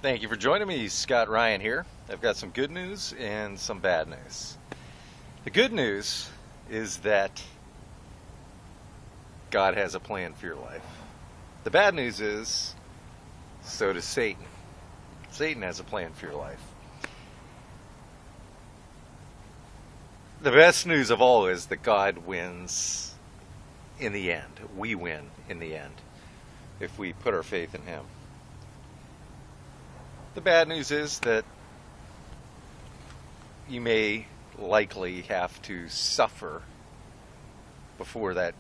Thank you for joining me. Scott Ryan here. I've got some good news and some bad news. The good news is that God has a plan for your life. The bad news is, so does Satan. Satan has a plan for your life. The best news of all is that God wins in the end. We win in the end if we put our faith in Him. The bad news is that you may likely have to suffer before that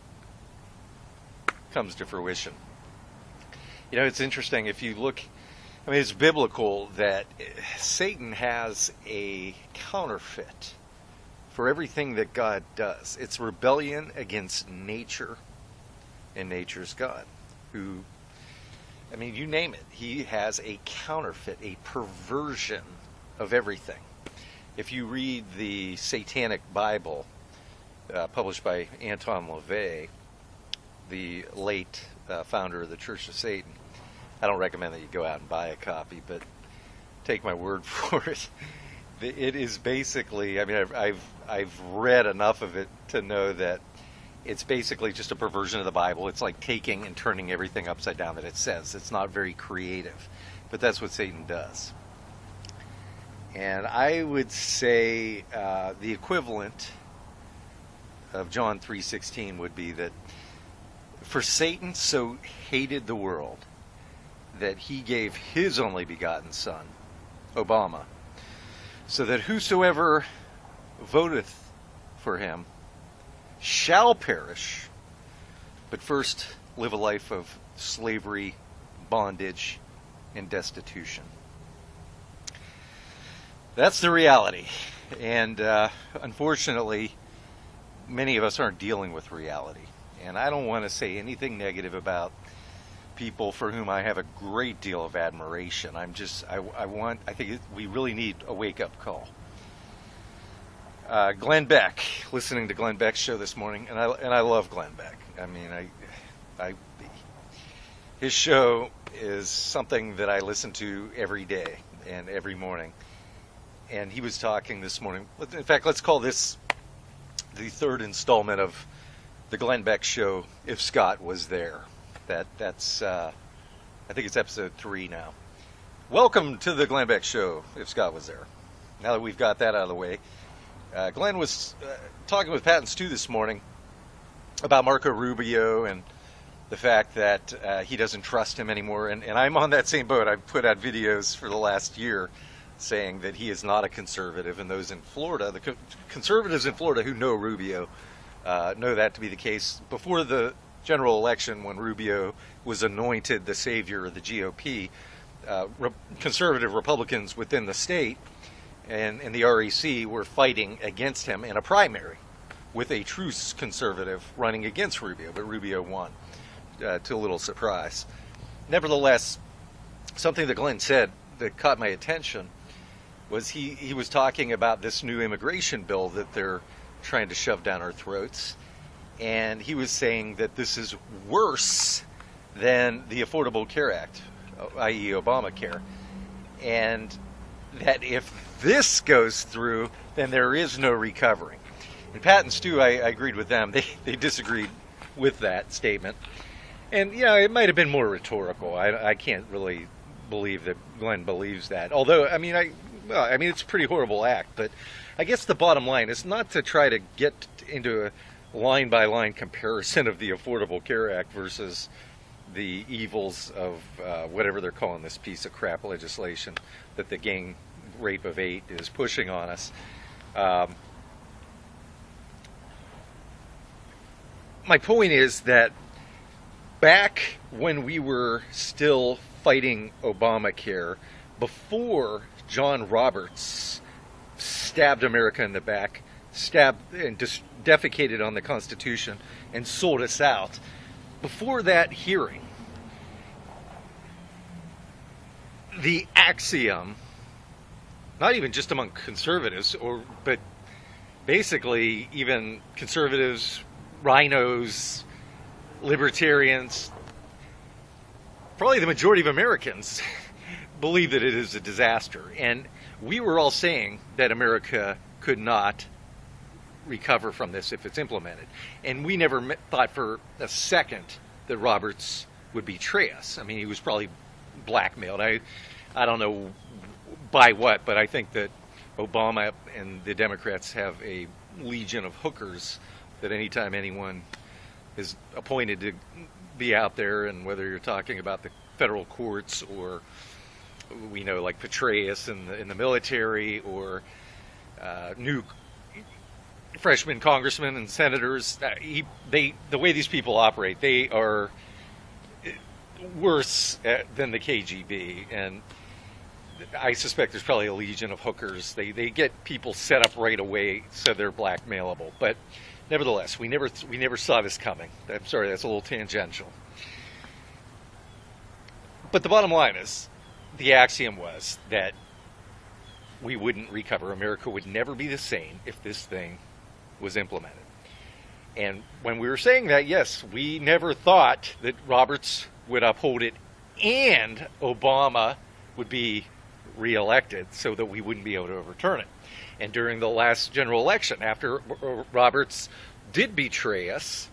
comes to fruition. You know, it's interesting if you look, it's biblical that Satan has a counterfeit for everything that God does. It's rebellion against nature and nature's God, who, you name it. He has a counterfeit, a perversion of everything. If you read the Satanic Bible, published by Anton LaVey, the late founder of the Church of Satan, I don't recommend that you go out and buy a copy, but take my word for it. It is basically, I've read enough of it to know that it's basically just a perversion of the Bible. It's like taking and turning everything upside down that it says. It's not very creative, but that's what Satan does. And I would say the equivalent of John 3:16 would be that for Satan so hated the world that he gave his only begotten Son, Obama, so that whosoever voteth for him shall perish, but first live a life of slavery, bondage, and destitution. That's the reality. And unfortunately, many of us aren't dealing with reality. And I don't want to say anything negative about people for whom I have a great deal of admiration. I think we really need a wake-up call. Glenn Beck, listening to Glenn Beck's show this morning, and I love Glenn Beck. His show is something that I listen to every day and every morning. And he was talking this morning. In fact, let's call this the third installment of the Glenn Beck show, If Scott Was There. That's I think it's episode 3 now. Welcome to the Glenn Beck show, If Scott Was There. Now that we've got that out of the way, Glenn was talking with Pat and Stu this morning about Marco Rubio and the fact that he doesn't trust him anymore. And I'm on that same boat. I've put out videos for the last year saying that he is not a conservative. And those in Florida, the conservatives in Florida who know Rubio, know that to be the case. Before the general election, when Rubio was anointed the savior of the GOP, conservative Republicans within the state and the REC were fighting against him in a primary with a true conservative running against Rubio, but Rubio won, to a little surprise. Nevertheless, something that Glenn said that caught my attention was he was talking about this new immigration bill that they're trying to shove down our throats, and he was saying that this is worse than the Affordable Care Act, i.e. Obamacare, and that if this goes through, then there is no recovering. And Pat and Stu, I agreed with them. They disagreed with that statement. And, it might have been more rhetorical. I can't really believe that Glenn believes that. Although, it's a pretty horrible act. But I guess the bottom line is not to try to get into a line-by-line comparison of the Affordable Care Act versus the evils of whatever they're calling this piece of crap legislation that the gang rape of 8 is pushing on us. My point is that back when we were still fighting Obamacare, before John Roberts stabbed America in the back, stabbed and defecated on the Constitution and sold us out, before that hearing, the axiom, not even just among conservatives, but basically even conservatives, rhinos, libertarians, probably the majority of Americans believe that it is a disaster. And we were all saying that America could not recover from this if it's implemented. And we never thought for a second that Roberts would betray us. I mean, he was probably blackmailed. I don't know by what, but I think that Obama and the Democrats have a legion of hookers that anytime anyone is appointed to be out there, and whether you're talking about the federal courts or we know like Petraeus in the military or new freshman congressmen and senators, the way these people operate, they are worse than the KGB, and I suspect there's probably a legion of hookers. They get people set up right away so they're blackmailable. But nevertheless, we never saw this coming. I'm sorry, that's a little tangential. But the bottom line is, the axiom was that we wouldn't recover. America would never be the same if this thing was implemented. And when we were saying that, yes, we never thought that Roberts would uphold it and Obama would be reelected so that we wouldn't be able to overturn it. And during the last general election, after Roberts did betray us,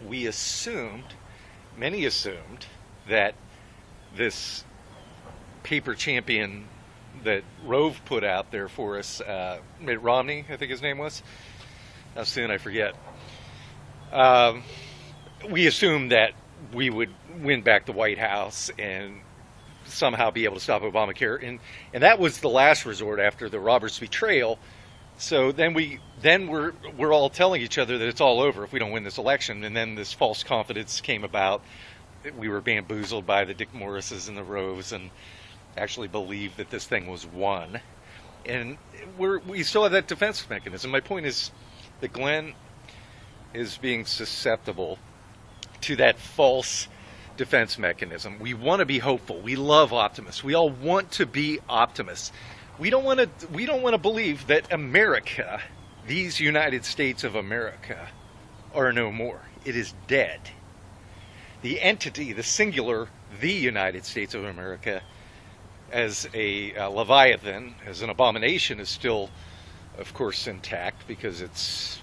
we assumed, many assumed, that this paper champion that Rove put out there for us, Mitt Romney, I think his name was. How soon I forget. We assumed that we would win back the White House and somehow be able to stop Obamacare, and that was the last resort after the Roberts betrayal. So then we're all telling each other that it's all over if we don't win this election, and then this false confidence came about. We were bamboozled by the Dick Morrises and the Roves, and actually believed that this thing was won. And we still have that defense mechanism. My point is that Glenn is being susceptible to that false defense mechanism. We want to be hopeful. We love optimists. We all want to be optimists. We don't want to believe that America, these United States of America, are no more. It is dead. The entity, the singular, the United States of America, as a leviathan, as an abomination, is still, of course, intact because it's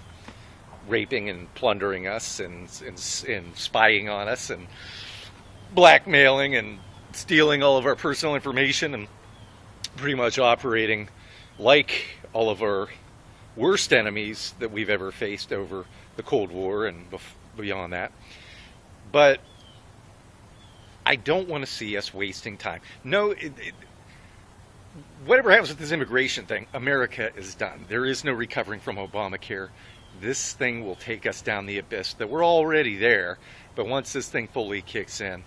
raping and plundering us and spying on us and blackmailing and stealing all of our personal information and pretty much operating like all of our worst enemies that we've ever faced over the Cold War and beyond that. But I don't want to see us wasting time. No, whatever happens with this immigration thing, America is done. There is no recovering from Obamacare. This thing will take us down the abyss that we're already there, but once this thing fully kicks in,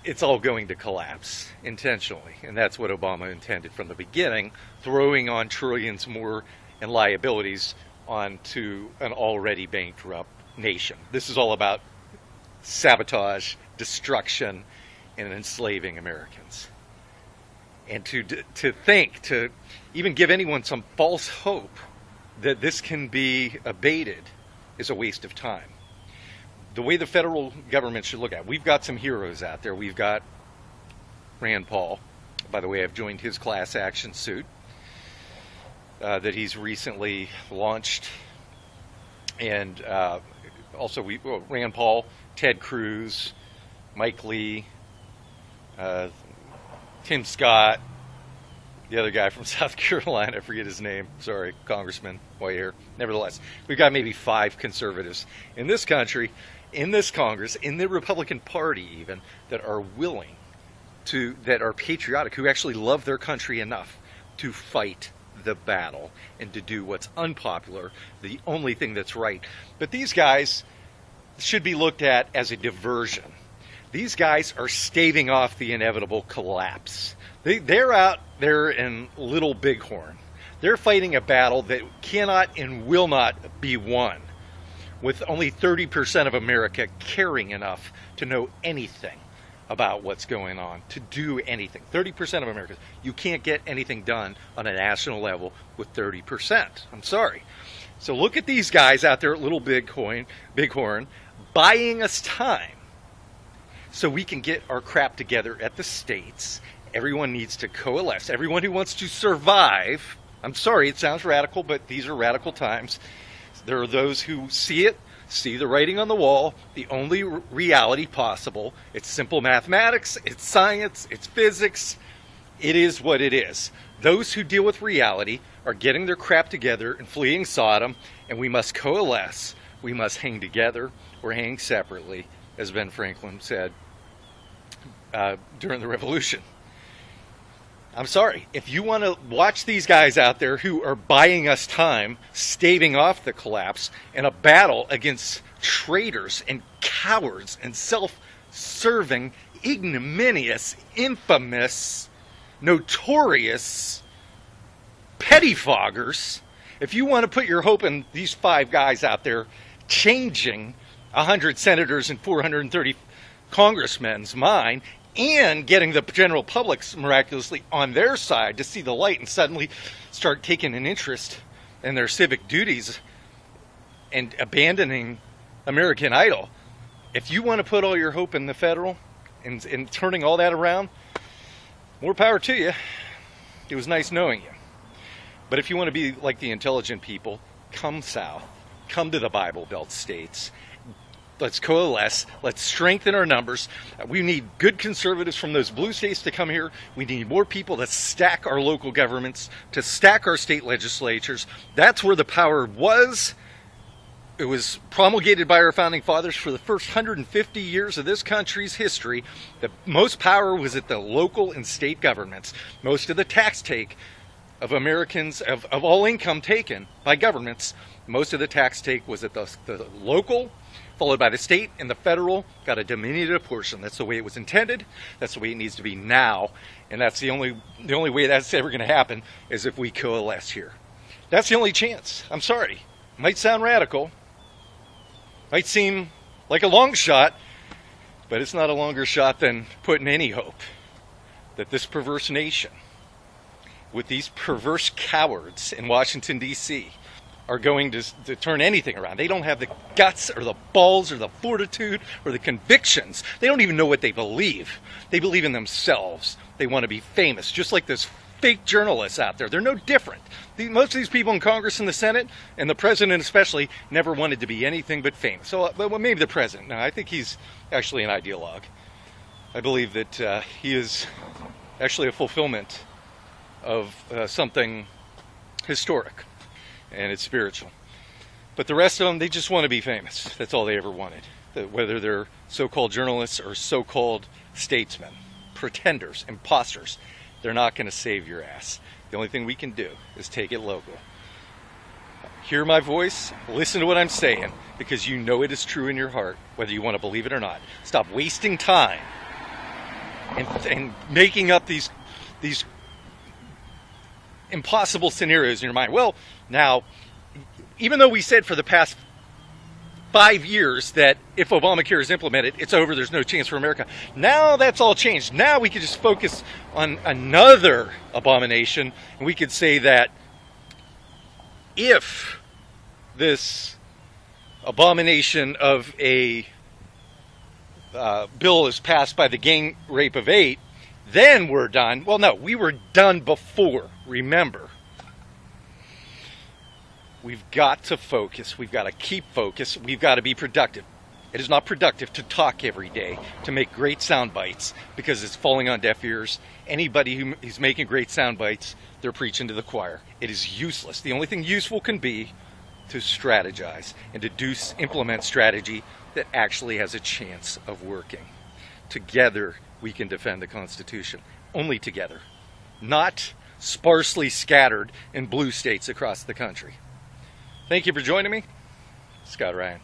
it's all going to collapse intentionally. And that's what Obama intended from the beginning, throwing on trillions more in liabilities onto an already bankrupt nation. This is all about sabotage, destruction, and enslaving Americans. And to even give anyone some false hope that this can be abated is a waste of time. The way the federal government should look at it, we've got some heroes out there. We've got Rand Paul. By the way, I've joined his class action suit that he's recently launched. And also Rand Paul, Ted Cruz, Mike Lee, Tim Scott, the other guy from South Carolina, I forget his name, sorry, Congressman, white hair. Nevertheless, we've got maybe 5 conservatives in this country, in this Congress, in the Republican Party even, that are willing to, that are patriotic, who actually love their country enough to fight the battle and to do what's unpopular, the only thing that's right. But these guys should be looked at as a diversion. These guys are staving off the inevitable collapse. They're out there in Little Bighorn. They're fighting a battle that cannot and will not be won with only 30% of America caring enough to know anything about what's going on, to do anything. 30% of Americans. You can't get anything done on a national level with 30%. I'm sorry. So look at these guys out there at Little Bighorn buying us time so we can get our crap together at the states. Everyone needs to coalesce. Everyone who wants to survive. I'm sorry, it sounds radical, but these are radical times. There are those who see it, see the writing on the wall, the only reality possible. It's simple mathematics, it's science, it's physics. It is what it is. Those who deal with reality are getting their crap together and fleeing Sodom, and we must coalesce. We must hang together or hang separately, as Ben Franklin said during the Revolution. I'm sorry, if you want to watch these guys out there who are buying us time, staving off the collapse in a battle against traitors and cowards and self-serving, ignominious, infamous, notorious pettifoggers, if you want to put your hope in these 5 guys out there changing 100 senators and 430 congressmen's mind, and getting the general public miraculously on their side to see the light and suddenly start taking an interest in their civic duties and abandoning American Idol. If you want to put all your hope in the federal and turning all that around, more power to you. It was nice knowing you. But if you want to be like the intelligent people, come south. Come to the Bible Belt states. Let's coalesce. Let's strengthen our numbers. We need good conservatives from those blue states to come here. We need more people to stack our local governments, to stack our state legislatures. That's where the power was. It was promulgated by our founding fathers for the first 150 years of this country's history. The most power was at the local and state governments. Most of the tax take of Americans, of all income taken by governments, most of the tax take was at the local, followed by the state, and the federal got a diminutive portion. That's the way it was intended. That's the way it needs to be now. And that's the only way that's ever going to happen is if we coalesce here. That's the only chance. I'm sorry. Might sound radical. Might seem like a long shot, but it's not a longer shot than putting any hope that this perverse nation, with these perverse cowards in Washington, D.C., are going to turn anything around. They don't have the guts or the balls or the fortitude or the convictions. They don't even know what they believe. They believe in themselves. They want to be famous, just like those fake journalists out there. They're no different. Most of these people in Congress and the Senate, and the president especially, never wanted to be anything but famous. So well, maybe the president. No, I think he's actually an ideologue. I believe that he is actually a fulfillment of something historic, and it's spiritual. But the rest of them, they just want to be famous. That's all they ever wanted. Whether they're so-called journalists or so-called statesmen, pretenders, imposters, they're not going to save your ass. The only thing we can do is take it local. Hear my voice, listen to what I'm saying, because you know it is true in your heart, whether you want to believe it or not. Stop wasting time and making up these impossible scenarios in your mind. Well, now, even though we said for the past 5 years that if Obamacare is implemented, it's over, there's no chance for America. Now that's all changed. Now we could just focus on another abomination, and we could say that if this abomination of a bill is passed by the gang rape of 8, then we're done. Well, no, we were done before, remember. We've got to focus. We've got to keep focus. We've got to be productive. It is not productive to talk every day, to make great sound bites, because it's falling on deaf ears. Anybody who is making great sound bites, they're preaching to the choir. It is useless. The only thing useful can be to strategize and to implement strategy that actually has a chance of working. Together, we can defend the Constitution. Only together. Not sparsely scattered in blue states across the country. Thank you for joining me. Scott Ryan.